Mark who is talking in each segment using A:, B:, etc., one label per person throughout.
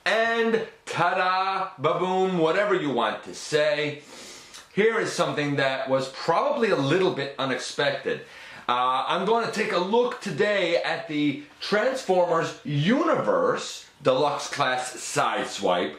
A: And ta-da, ba-boom, whatever you want to say. Here is something that was probably a little bit unexpected. I'm going to take a look today at the Transformers Universe Deluxe Class Sideswipe.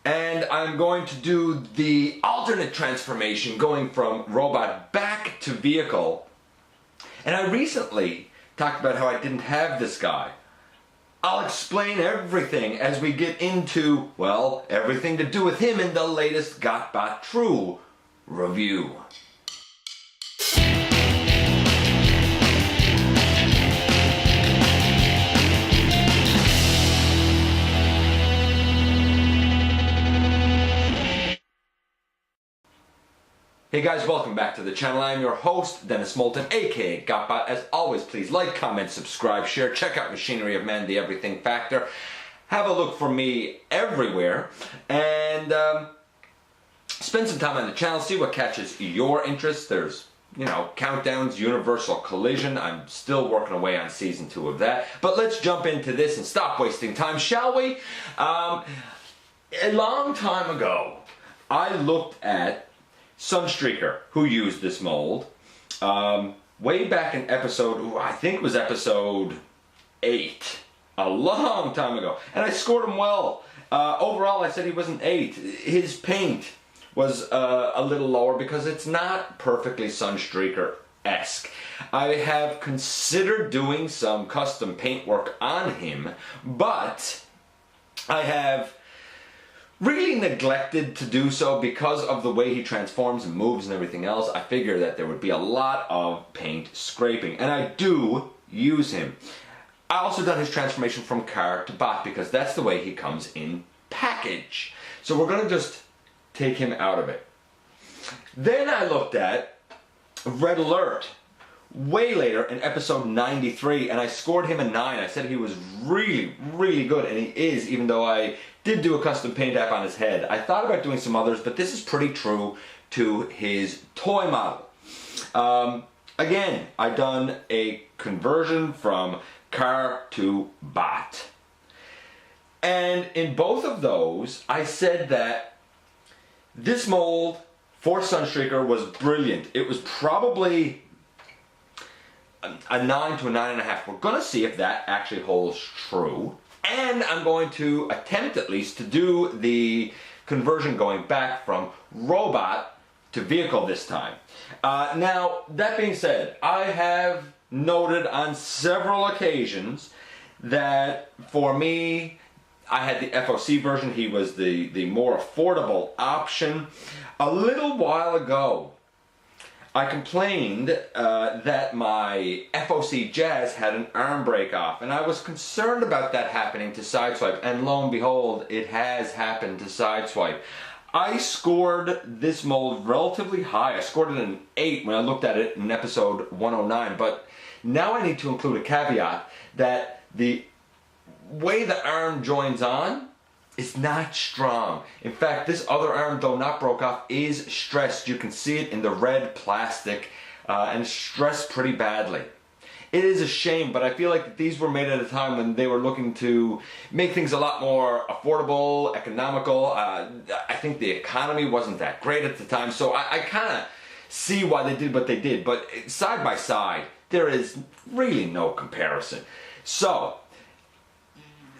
A: And I'm going to do the alternate transformation going from robot back to vehicle. And I recently talked about how I didn't have this guy. I'll explain everything as we get into, well, everything to do with him in the latest GotBot True review. Hey guys, welcome back to the channel. I am your host, Dennis Moulton, aka GotBot. As always, please like, comment, subscribe, share, check out Machinery of Man, the Everything Factor. Have a look for me everywhere, and spend some time on the channel, see what catches your interest. There's, countdowns, Universal Collision. I'm still working away on season 2 of that. But let's jump into this and stop wasting time, shall we? A long time ago, I looked at Sunstreaker, who used this mold, way back in episode, I think it was episode 8, a long time ago, and I scored him well. Overall, I said he was an 8. His paint was a little lower because it's not perfectly Sunstreaker-esque. I have considered doing some custom paint work on him, but I have really neglected to do so because of the way he transforms and moves and everything else. I figure that there would be a lot of paint scraping, and I do use him. I also done his transformation from car to bot because that's the way he comes in package. So we're going to just take him out of it. Then I looked at Red Alert way later in episode 93, and I scored him a 9. I said he was really, really good, and he is, even though I did do a custom paint app on his head. I thought about doing some others, but this is pretty true to his toy model. Again, I done a conversion from car to bot. And in both of those, I said that this mold for Sunstreaker was brilliant. It was probably a 9 to a 9.5. We're going to see if that actually holds true. And I'm going to attempt at least to do the conversion going back from robot to vehicle this time. Now, that being said, I have noted on several occasions that for me, I had the FOC version. He was the more affordable option. A little while ago, I complained that my FOC Jazz had an arm break off, and I was concerned about that happening to Sideswipe, and lo and behold, it has happened to Sideswipe. I scored this mold relatively high. I scored it an 8 when I looked at it in episode 109, but now I need to include a caveat that the way the arm joins on, it's not strong. In fact, this other arm, though not broke off, is stressed. You can see it in the red plastic and stressed pretty badly. It is a shame, but I feel like these were made at a time when they were looking to make things a lot more affordable, economical. I think the economy wasn't that great at the time, so I kind of see why they did what they did. But side by side, there is really no comparison. So,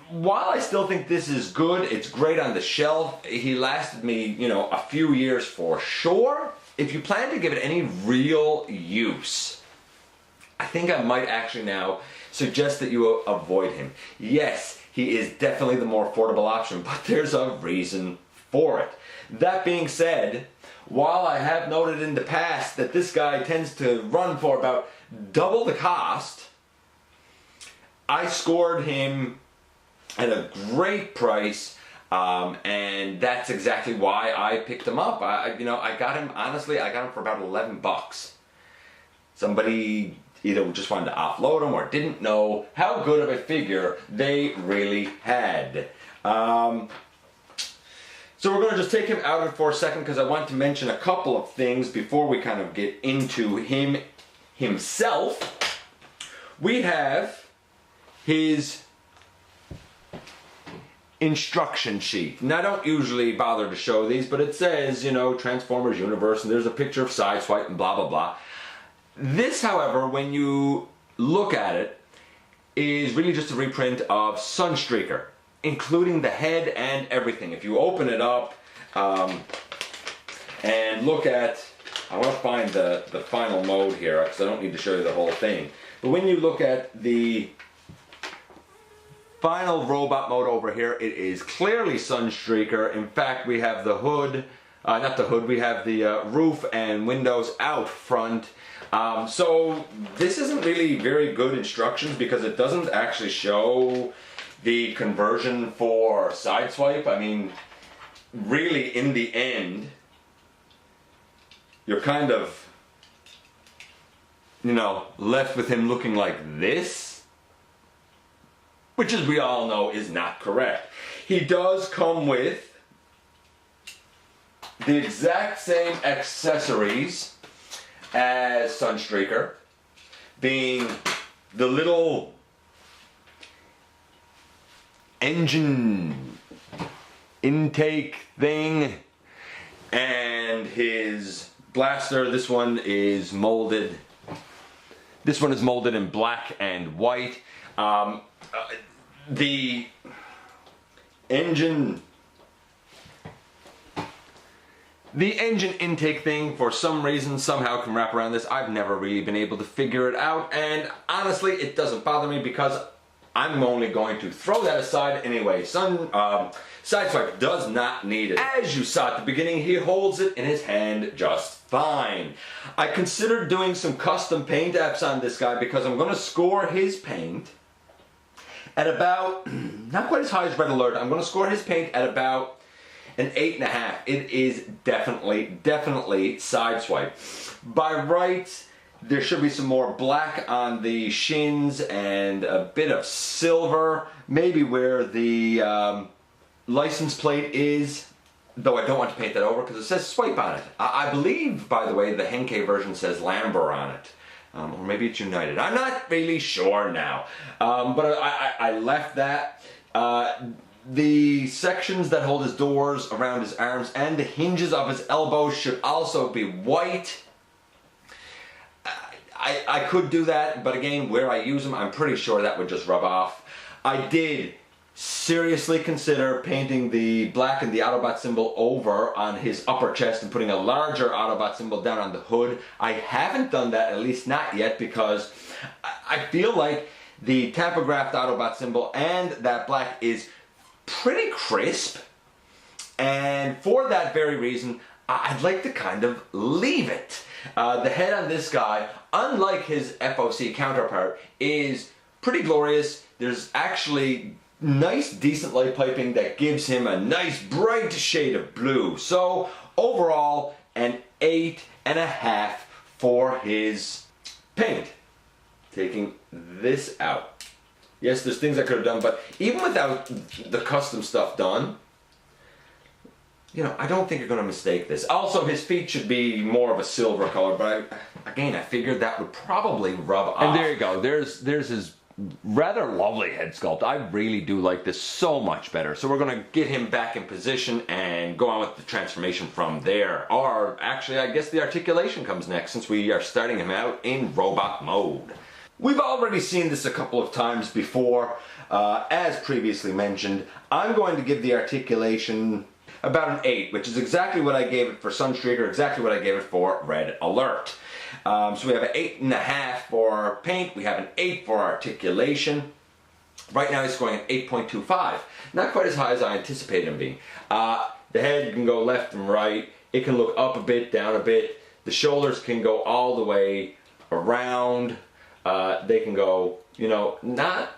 A: while I still think this is good, it's great on the shelf, he lasted me, a few years for sure. If you plan to give it any real use, I think I might actually now suggest that you avoid him. Yes, he is definitely the more affordable option, but there's a reason for it. That being said, while I have noted in the past that this guy tends to run for about double the cost, I scored him at a great price, and that's exactly why I picked him up. I got him, honestly, I got him for about 11 bucks. Somebody either just wanted to offload him or didn't know how good of a figure they really had. So we're going to just take him out of it for a second because I want to mention a couple of things before we kind of get into him himself. We have his instruction sheet. And I don't usually bother to show these, but it says, you know, Transformers Universe, and there's a picture of Sideswipe and blah, blah, blah. This, however, when you look at it, is really just a reprint of Sunstreaker, including the head and everything. If you open it up and look at, I want to find the final mode here, because I don't need to show you the whole thing. But when you look at the final robot mode over here, it is clearly Sunstreaker. In fact, we have the hood, not the hood, we have the roof and windows out front. So this isn't really very good instructions because it doesn't actually show the conversion for Sideswipe. I mean, really in the end, you're kind of, you know, left with him looking like this, which, as we all know, is not correct. He does come with the exact same accessories as Sunstreaker, being the little engine intake thing and his blaster. This one is molded in black and white. The engine intake thing, for some reason, somehow can wrap around this. I've never really been able to figure it out, and honestly, it doesn't bother me because I'm only going to throw that aside anyway. Sideswipe does not need it. As you saw at the beginning, he holds it in his hand just fine. I considered doing some custom paint apps on this guy because I'm going to score his paint at about, not quite as high as Red Alert, I'm going to score his paint at about an 8.5. It is definitely Sideswipe. By rights, there should be some more black on the shins and a bit of silver, maybe where the license plate is, though I don't want to paint that over because it says Swipe on it. I believe, by the way, the Henkei version says Lambert on it. Or maybe it's United. I'm not really sure now. But I left that. The sections that hold his doors around his arms and the hinges of his elbows should also be white. I could do that, but again, where I use them, I'm pretty sure that would just rub off. I did seriously consider painting the black and the Autobot symbol over on his upper chest and putting a larger Autobot symbol down on the hood. I haven't done that, at least not yet, because I feel like the tampographed Autobot symbol and that black is pretty crisp, and for that very reason, I'd like to kind of leave it. The head on this guy, unlike his FOC counterpart, is pretty glorious. There's actually nice, decent light piping that gives him a nice, bright shade of blue. So, overall, an 8.5 for his paint. Taking this out. Yes, there's things I could have done, but even without the custom stuff done, you know, I don't think you're going to mistake this. Also, his feet should be more of a silver color, but I figured that would probably rub off.
B: And there you go. There's his rather lovely head sculpt. I really do like this so much better.
A: So we're going to get him back in position and go on with the transformation from there. Or actually, I guess the articulation comes next, since we are starting him out in robot mode. We've already seen this a couple of times before. As previously mentioned, I'm going to give the articulation about an 8, which is exactly what I gave it for Sunstreaker, exactly what I gave it for Red Alert. So we have an 8.5 for paint, we have an 8 for articulation. Right now he's scoring an 8.25. Not quite as high as I anticipated him being. The head can go left and right, it can look up a bit, down a bit. The shoulders can go all the way around. They can go, you know, not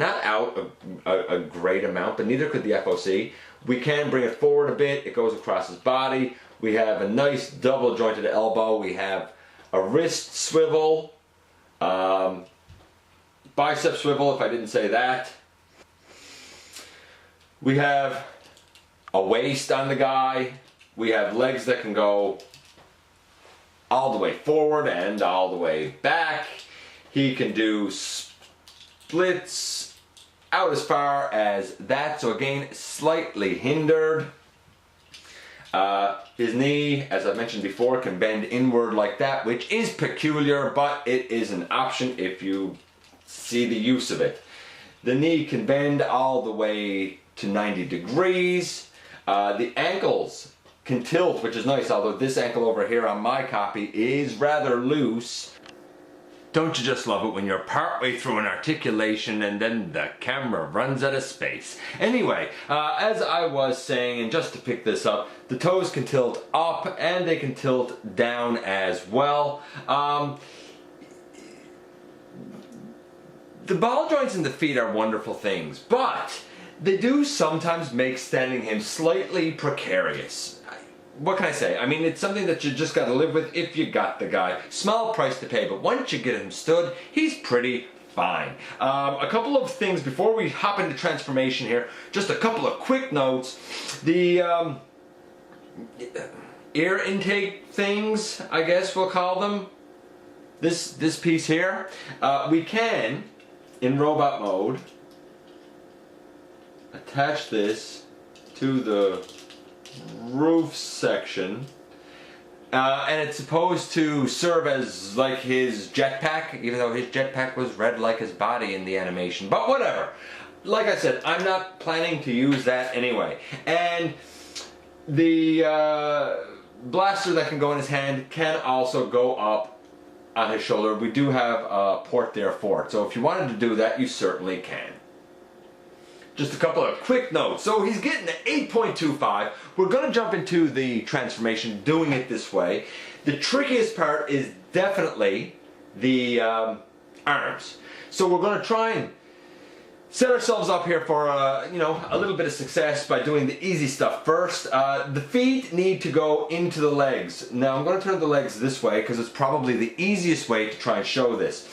A: out a great amount, but neither could the FOC. We can bring it forward a bit. It goes across his body. We have a nice double jointed elbow. We have a wrist swivel, bicep swivel, if I didn't say that. We have a waist on the guy. We have legs that can go all the way forward and all the way back. He can do splits out as far as that, so again, slightly hindered. His knee, as I mentioned before, can bend inward like that, which is peculiar, but it is an option if you see the use of it. The knee can bend all the way to 90 degrees. The ankles can tilt, which is nice, although this ankle over here on my copy is rather loose. Don't you just love it when you're partway through an articulation and then the camera runs out of space? Anyway, as I was saying, and just to pick this up, the toes can tilt up and they can tilt down as well. The ball joints in the feet are wonderful things, but they do sometimes make standing him slightly precarious. What can I say? I mean, it's something that you just got to live with if you got the guy. Small price to pay, but once you get him stood, he's pretty fine. A couple of things before we hop into transformation here. Just a couple of quick notes. The ear intake things, I guess we'll call them. This piece here. We can, in robot mode, attach this to the roof section, and it's supposed to serve as like his jetpack, even though his jetpack was red like his body in the animation, but whatever. Like I said, I'm not planning to use that anyway. And the blaster that can go in his hand can also go up on his shoulder. We do have a port there for it, so if you wanted to do that, you certainly can. Just a couple of quick notes. So he's getting the 8.25. We're going to jump into the transformation doing it this way. The trickiest part is definitely the arms. So we're going to try and set ourselves up here for you know, a little bit of success by doing the easy stuff first. The feet need to go into the legs. Now I'm going to turn the legs this way because it's probably the easiest way to try and show this.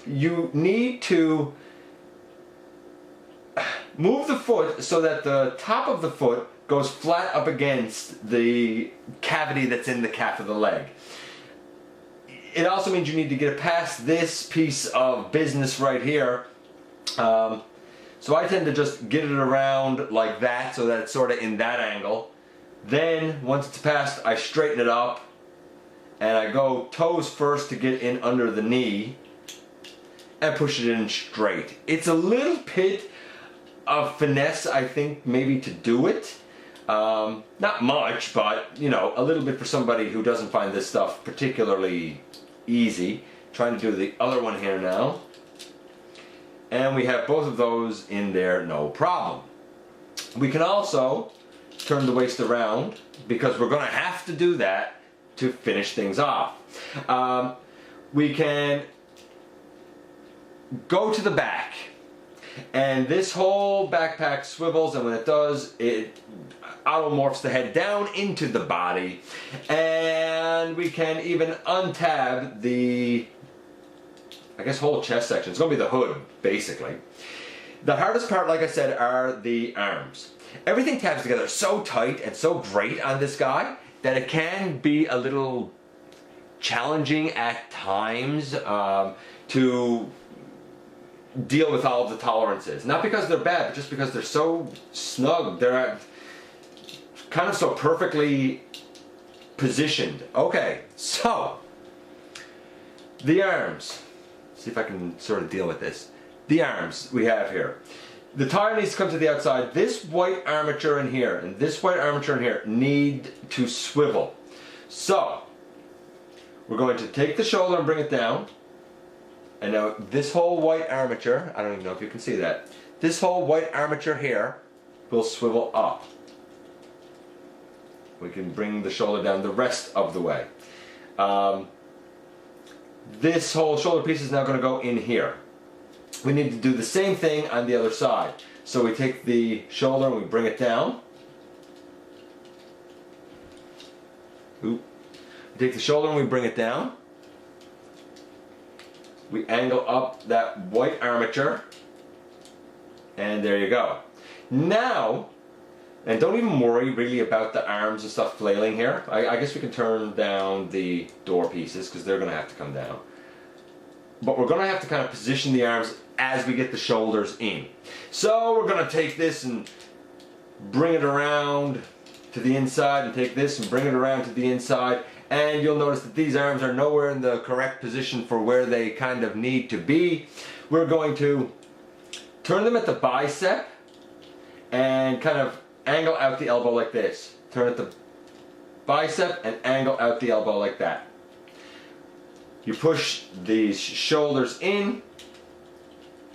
A: You need to move the foot so that the top of the foot goes flat up against the cavity that's in the calf of the leg. It also means you need to get past this piece of business right here. So I tend to just get it around like that so that it's sort of in that angle. Then once it's past, I straighten it up and I go toes first to get in under the knee and push it in straight. It's a little bit of finesse, I think, maybe to do it. Not much, but you know, a little bit for somebody who doesn't find this stuff particularly easy. Trying to do the other one here now. And we have both of those in there, no problem. We can also turn the waist around because we're going to have to do that to finish things off. We can go to the back. And this whole backpack swivels, and when it does, it automorphs the head down into the body. And we can even untab the, I guess, whole chest section. It's going to be the hood, basically. The hardest part, like I said, are the arms. Everything tabs together so tight and so great on this guy that it can be a little challenging at times to deal with all of the tolerances. Not because they're bad, but just because they're so snug. They're kind of so perfectly positioned. Okay, so the arms. See if I can sort of deal with this. The arms we have here. The tire needs to come to the outside. This white armature in here and this white armature in here need to swivel. So we're going to take the shoulder and bring it down. And now this whole white armature, I don't even know if you can see that, this whole white armature here will swivel up. We can bring the shoulder down the rest of the way. This whole shoulder piece is now going to go in here. We need to do the same thing on the other side. So we take the shoulder and we bring it down. Oop. We take the shoulder and we bring it down. We angle up that white armature, and there you go. Now, and don't even worry really about the arms and stuff flailing here. I guess we can turn down the door pieces because they're going to have to come down. But we're going to have to kind of position the arms as we get the shoulders in. So we're going to take this and bring it around to the inside, and take this and bring it around to the inside, and you'll notice that these arms are nowhere in the correct position for where they kind of need to be. We're going to turn them at the bicep and kind of angle out the elbow like this. Turn at the bicep and angle out the elbow like that. You push these shoulders in,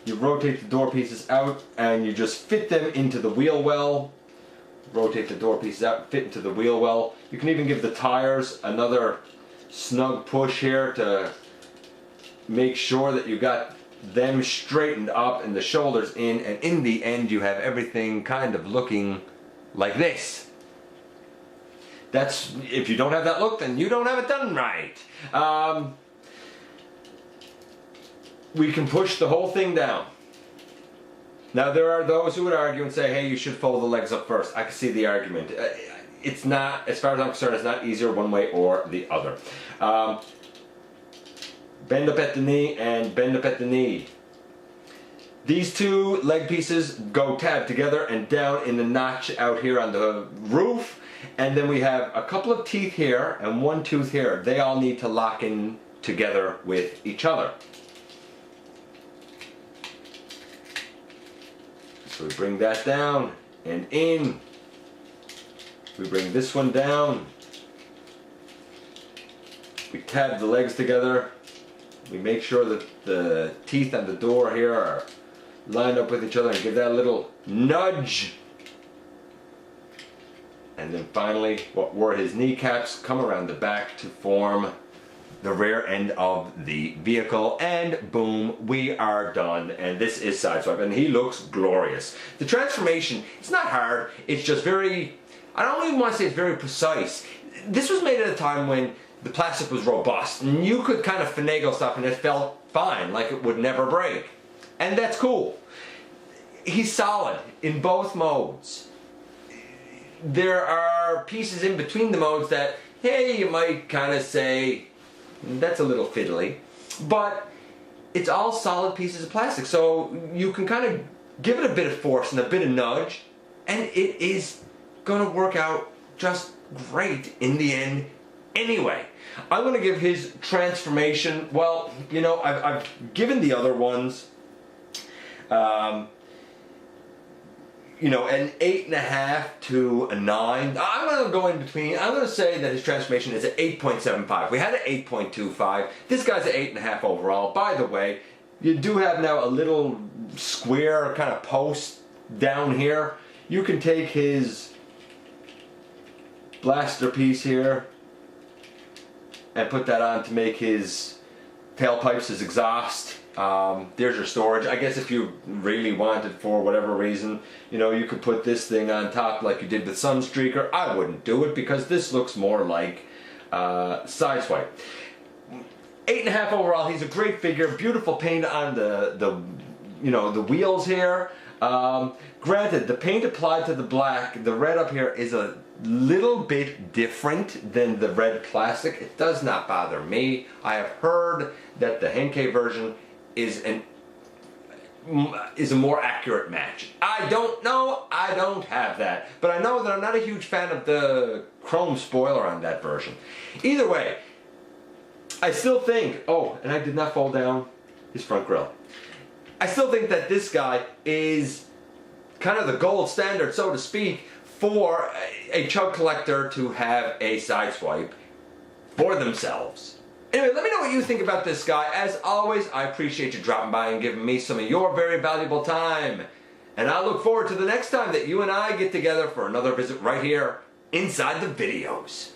A: you rotate the door pieces out, and you just fit them into the wheel well. Rotate the door pieces out, fit into the wheel well. You can even give the tires another snug push here to make sure that you got them straightened up and the shoulders in, and in the end you have everything kind of looking like this. That's, if you don't have that look, then you don't have it done right. We can push the whole thing down. Now there are those who would argue and say, hey, you should fold the legs up first. I can see the argument. It's not, as far as I'm concerned, it's not easier one way or the other. Bend up at the knee and bend up at the knee. These two leg pieces go tab together and down in the notch out here on the roof. And then we have a couple of teeth here and one tooth here. They all need to lock in together with each other. So we bring that down and in. We bring this one down. We tab the legs together. We make sure that the teeth on the door here are lined up with each other and give that a little nudge. And then finally, what were his kneecaps come around the back to form the rear end of the vehicle, and boom, we are done. And this is Sideswipe, and he looks glorious. The transformation, it's not hard, it's just very, I don't even want to say it's very precise. This was made at a time when the plastic was robust, and you could kind of finagle stuff and it felt fine, like it would never break. And that's cool. He's solid in both modes. There are pieces in between the modes that, hey, you might kind of say, that's a little fiddly, but it's all solid pieces of plastic, so you can kind of give it a bit of force and a bit of nudge, and it is going to work out just great in the end anyway. I'm going to give his transformation, well, you know, I've given the other ones you know, an 8.5 to a 9. I'm going to go in between. I'm going to say that his transformation is at 8.75. We had an 8.25. This guy's at 8.5 overall. By the way, you do have now a little square kind of post down here. You can take his blaster piece here and put that on to make his tailpipes, his exhaust. There's your storage. I guess if you really wanted, for whatever reason, you know, you could put this thing on top like you did with Sunstreaker. I wouldn't do it because this looks more like Sideswipe. 8.5 overall. He's a great figure. Beautiful paint on the you know, the wheels here. Granted, the paint applied to the black, the red up here is a little bit different than the red plastic. It does not bother me. I have heard that the Henkei version is a more accurate match. I don't know, I don't have that, but I know that I'm not a huge fan of the chrome spoiler on that version. Either way, I still think, oh, and I did not fold down his front grille. I still think that this guy is kind of the gold standard, so to speak, for a chug collector to have a Sideswipe for themselves. Anyway, let me know what you think about this guy. As always, I appreciate you dropping by and giving me some of your very valuable time. And I look forward to the next time that you and I get together for another visit right here inside the videos.